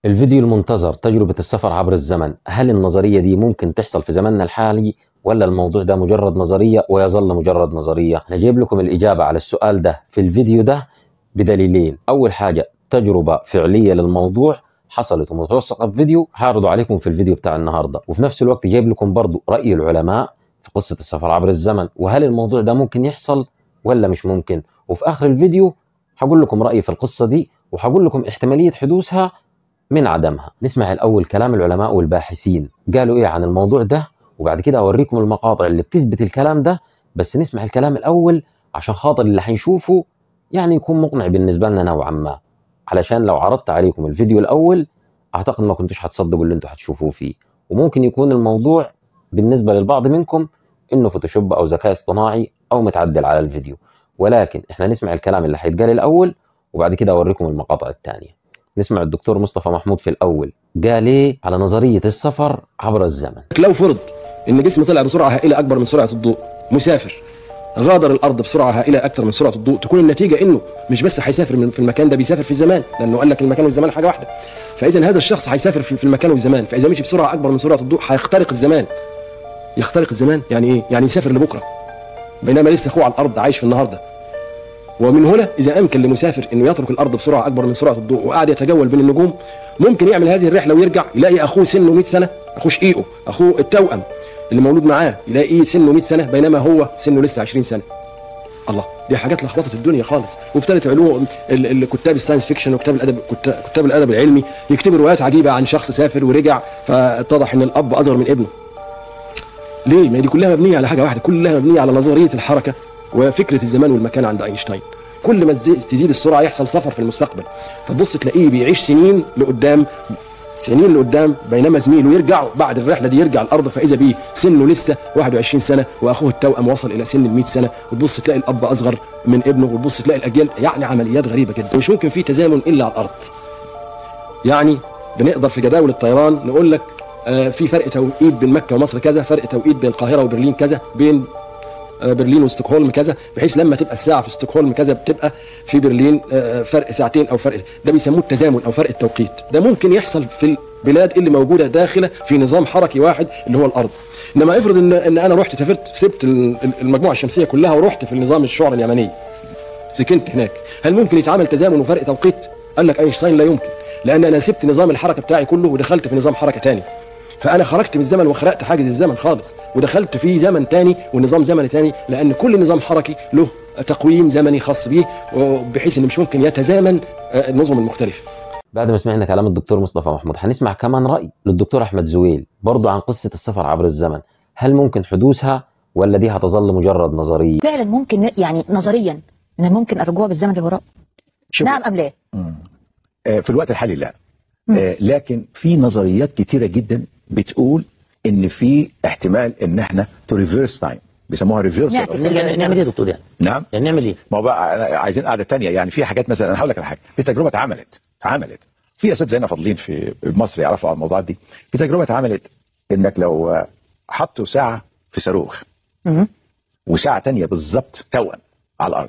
الفيديو المنتظر تجربة السفر عبر الزمن، هل النظرية دي ممكن تحصل في زمننا الحالي ولا الموضوع ده مجرد نظرية ويظل مجرد نظرية؟ أنا جايب لكم الإجابة على السؤال ده في الفيديو ده بدليلين. أول حاجة تجربة فعلية للموضوع حصلت ومتوثقة في فيديو هعرضه عليكم في الفيديو بتاع النهاردة، وفي نفس الوقت جايب لكم برضو رأي العلماء في قصة السفر عبر الزمن، وهل الموضوع ده ممكن يحصل ولا مش ممكن. وفي آخر الفيديو هقول لكم رأيي في القصة دي وهقول لكم احتمالية حدوثها من عدمها. نسمع الأول كلام العلماء والباحثين قالوا إيه عن الموضوع ده، وبعد كده أوريكم المقاطع اللي بتثبت الكلام ده. بس نسمع الكلام الأول عشان خاطر اللي حنشوفه يعني يكون مقنع بالنسبة لنا نوعا ما، علشان لو عرضت عليكم الفيديو الأول أعتقد ما كنتوش هتصدقوا اللي انتوا هتشوفوه فيه، وممكن يكون الموضوع بالنسبة للبعض منكم إنه فوتوشوب أو ذكاء اصطناعي أو متعدل على الفيديو، ولكن إحنا نسمع الكلام اللي هيتقال الأول وبعد كده أوريكم المقاطع الثانية. نسمع الدكتور مصطفى محمود في الأول قال إيه على نظرية السفر عبر الزمن. لو فرض إن جسم طلع بسرعة هائلة أكبر من سرعة الضوء، مسافر غادر الأرض بسرعة هائلة أكثر من سرعة الضوء، تكون النتيجة إنه مش بس هيسافر في المكان ده، بيسافر في الزمان، لأنه قال لك المكان والزمان حاجة واحدة. فإذا هذا الشخص هيسافر في المكان والزمان، فإذا مشي بسرعة أكبر من سرعة الضوء هيخترق الزمان. يخترق الزمان يعني إيه؟ يعني يسافر لبكرة بينما لسه أخوه على الأرض عايش في النهاردة. ومن هنا إذا أمكن لمسافر إنه يترك الأرض بسرعة أكبر من سرعة الضوء وقاعد يتجول بين النجوم، ممكن يعمل هذه الرحلة ويرجع يلاقي أخوه سنه 100 سنة، أخوه شقيقه، أخوه التوأم اللي مولود معاه، يلاقيه سنه 100 سنة بينما هو سنه لسه 20 سنة. الله، دي حاجات لخبطت الدنيا خالص. وابتدت علوم الكتاب الساينس فيكشن وكتاب الأدب، كتاب الأدب العلمي يكتبوا روايات عجيبة عن شخص سافر ورجع فاتضح إن الأب أصغر من ابنه. ليه؟ ما دي كلها مبنية على حاجة واحدة، كلها مبنية على نظرية الحركة وفكرة الزمان والمكان عند أينشتاين. كل ما تزيد السرعة يحصل سفر في المستقبل، فتبص تلاقيه بيعيش سنين لقدام، سنين لقدام، بينما زميله يرجع بعد الرحلة دي يرجع الأرض فإذا بيه سنه لسه 21 سنة وأخوه التوأم وصل إلى سن 100 سنة، وتبص تلاقي الأب أصغر من ابنه، وتبص تلاقي الأجيال، يعني عمليات غريبة جدا. مش ممكن في تزامن إلا على الأرض. يعني بنقدر في جداول الطيران نقول لك في فرق توقيت بين مكة ومصر كذا، فرق توقيت بين القاهرة وبرلين كذا، بين برلين وستوكهولم كذا، بحيث لما تبقى الساعه في ستوكهولم كذا بتبقى في برلين فرق ساعتين او فرق، ده بيسموه التزامن او فرق التوقيت. ده ممكن يحصل في البلاد اللي موجوده داخله في نظام حركي واحد اللي هو الارض. انما افرض ان انا رحت سافرت سبت المجموعه الشمسيه كلها ورحت في النظام الشعر اليمني، سكنت هناك، هل ممكن يتعمل تزامن وفرق توقيت؟ قال لك اينشتاين لا يمكن، لان انا سبت نظام الحركه بتاعي كله ودخلت في نظام حركه ثاني. فأنا خرجت من الزمن وخرقت حاجز الزمن خالص، ودخلت في زمن تاني ونظام زمني تاني، لأن كل نظام حركي له تقويم زمني خاص به، بحيث إن مش ممكن يتزامن النظم المختلفة. بعد ما سمعنا كلام الدكتور مصطفى محمود هنسمع كمان رأي للدكتور أحمد زويل برضو عن قصة السفر عبر الزمن، هل ممكن حدوثها ولا دي هتظل مجرد نظرية؟ فعلا ممكن، يعني نظريا إن ممكن الرجوع بالزمن لوراء. نعم أم لا؟ في الوقت الحالي لا، لكن في نظريات كتيرة جدا بتقول ان في احتمال ان احنا تو ريفيرس تايم، بيسموها ريفيرس. يعني نعمل ايه يا دكتور؟ نعم، يعني نعمل ايه؟ ما هو بقى عايزين قاعده ثانيه. يعني في حاجات مثلا، انا هقول لك على حاجه، في تجربه اتعملت في اساتذه هنا فاضلين في مصر يعرفوا على الموضوعات دي. في تجربه اتعملت انك لو حطوا ساعه في صاروخ وساعه ثانيه بالظبط توأم على الارض،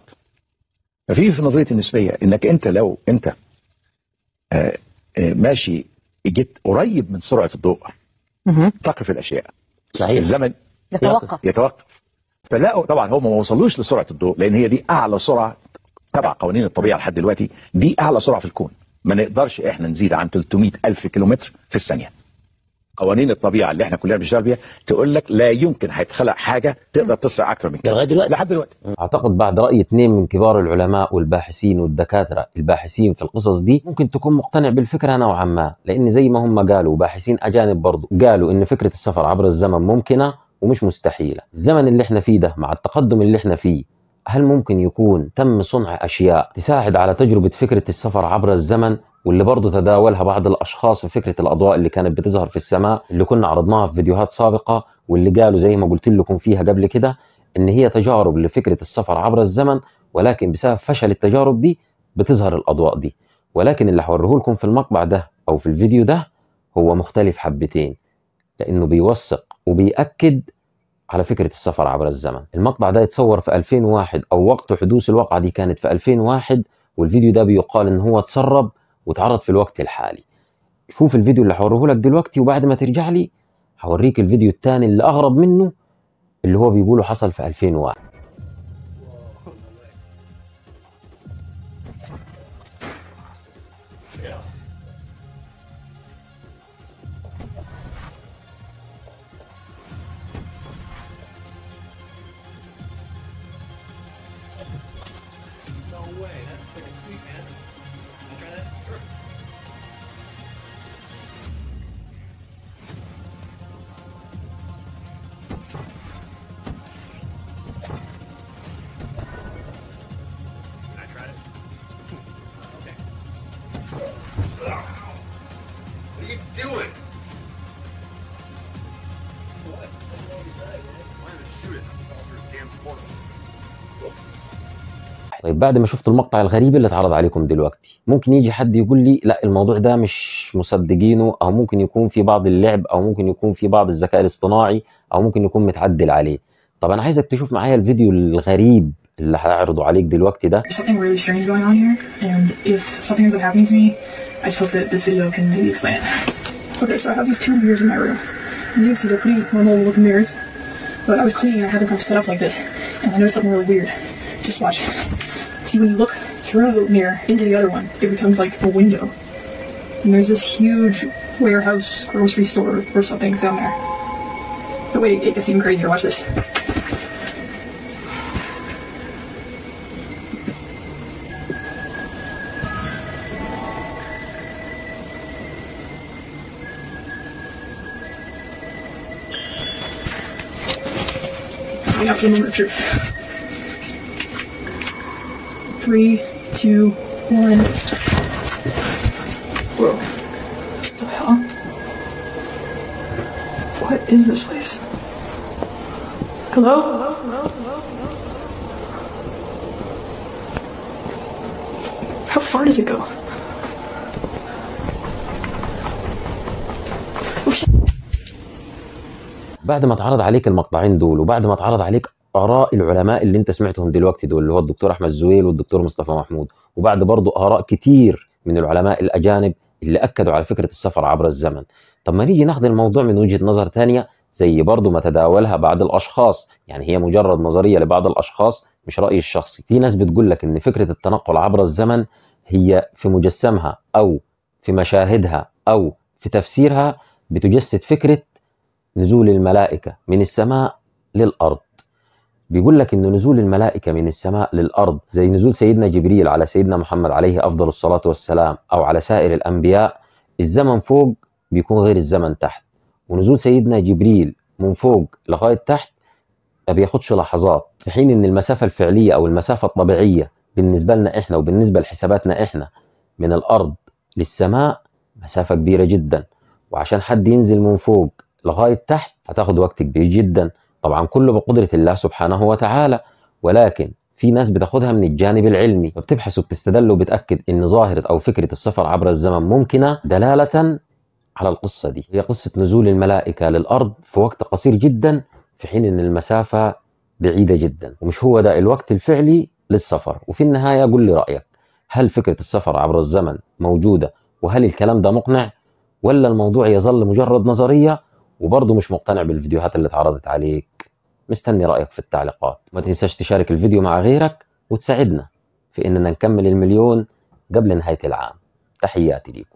ففي نظريه النسبيه انك انت لو انت ماشي جيت قريب من سرعة الضوء تقف الأشياء. صحيح. الزمن يتوقف. فلاقوا طبعا هم ما وصلوش لسرعة الضوء، لأن هي دي أعلى سرعة تبع قوانين الطبيعة لحد دلوقتي، دي أعلى سرعة في الكون. ما نقدرش إحنا نزيد عن 300 ألف كيلومتر في الثانية. قوانين الطبيعة اللي إحنا كلنا بنشتغل بيها تقول لك لا يمكن هيتخلق حاجة تقدر تسرع أكثر من كده لغاية دلوقتي. لحد دلوقتي. أعتقد بعد رأي 2 من كبار العلماء والباحثين والدكاترة الباحثين في القصص دي ممكن تكون مقتنع بالفكرة نوعا ما، لأن زي ما هم قالوا باحثين أجانب برضو قالوا إن فكرة السفر عبر الزمن ممكنة ومش مستحيلة. الزمن اللي احنا فيه ده مع التقدم اللي احنا فيه، هل ممكن يكون تم صنع أشياء تساعد على تجربة فكرة السفر عبر الزمن، واللي برضو تداولها بعض الأشخاص في فكرة الأضواء اللي كانت بتظهر في السماء اللي كنا عرضناها في فيديوهات سابقة، واللي قالوا زي ما قلت لكم فيها قبل كده إن هي تجارب لفكرة السفر عبر الزمن، ولكن بسبب فشل التجارب دي بتظهر الأضواء دي. ولكن اللي هوريه لكم في المقطع ده أو في الفيديو ده هو مختلف حبتين، لأنه بيوثق وبيأكد على فكرة السفر عبر الزمن. المقطع ده يتصور في 2001 أو وقت حدوث الواقعة دي كانت في 2001، والفيديو ده بيقال إن هو تسرب وتعرض في الوقت الحالي. شوف الفيديو اللي هوريه لك دلوقتي، وبعد ما ترجع لي هوريك الفيديو الثاني اللي اغرب منه، اللي هو بيقولوا حصل في 2001. What are you doing? What? Why did I shoot it? Your damn portal. طيب بعد ما شفت المقطع الغريب اللي اتعرض عليكم دلوقتي، ممكن يجي حد يقول لي لا الموضوع ده مش مصدقينه، او ممكن يكون في بعض اللعب، او ممكن يكون في بعض الذكاء الاصطناعي، او ممكن يكون متعدل عليه. طب انا عايزك تشوف معايا الفيديو الغريب اللي هعرضه عليك دلوقتي ده. There's something really strange going on here, and if something isn't happening to me, I just hope that this video can maybe explain it. Okay, so I have these two mirrors in my room. As you can see, they're pretty normal looking mirrors, but I was cleaning and I had them kind of set up like this, and I noticed something really weird. Just watch. See, when you look through the mirror into the other one, it becomes like a window. And there's this huge warehouse, grocery store or something down there. But wait, it gets even crazier. Watch this. Wait up for the moment of truth. 3, 2, 1. Whoa. What the hell? What is this place? Hello? How far does it go? بعد ما اتعرض عليك المقطعين دول، وبعد ما اتعرض عليك آراء العلماء اللي انت سمعتهم دلوقتي دول، اللي هو الدكتور أحمد زويل والدكتور مصطفى محمود، وبعد برضو آراء كتير من العلماء الأجانب اللي أكدوا على فكرة السفر عبر الزمن، طب ما نيجي ناخد الموضوع من وجهة نظر تانية زي برضو ما تداولها بعض الأشخاص. يعني هي مجرد نظرية لبعض الأشخاص، مش رأيي الشخصي. في ناس بتقول لك إن فكرة التنقل عبر الزمن هي في مجسمها أو في مشاهدها أو في تفسيرها بتجسد فكرة نزول الملائكة من السماء للأرض. بيقول لك إن نزول الملائكة من السماء للأرض زي نزول سيدنا جبريل على سيدنا محمد عليه أفضل الصلاة والسلام أو على سائر الأنبياء، الزمن فوق بيكون غير الزمن تحت، ونزول سيدنا جبريل من فوق لغاية تحت ما بياخدش لحظات، في حين إن المسافة الفعلية أو المسافة الطبيعية بالنسبة لنا إحنا وبالنسبة لحساباتنا إحنا من الأرض للسماء مسافة كبيرة جدا، وعشان حد ينزل من فوق لغاية تحت هتاخد وقت كبير جدا، طبعا كله بقدرة الله سبحانه وتعالى. ولكن في ناس بتاخدها من الجانب العلمي، وبتبحث وبتستدل وبتأكد ان ظاهرة او فكرة السفر عبر الزمن ممكنة دلالة على القصة دي. هي قصة نزول الملائكة للأرض في وقت قصير جدا، في حين ان المسافة بعيدة جدا، ومش هو ده الوقت الفعلي للسفر. وفي النهاية قل لي رأيك، هل فكرة السفر عبر الزمن موجودة؟ وهل الكلام ده مقنع؟ ولا الموضوع يظل مجرد نظرية وبرضه مش مقتنع بالفيديوهات اللي اتعرضت عليك؟ مستني رأيك في التعليقات. ما تنساش تشارك الفيديو مع غيرك وتساعدنا في إننا نكمل المليون قبل نهاية العام. تحياتي ليكم.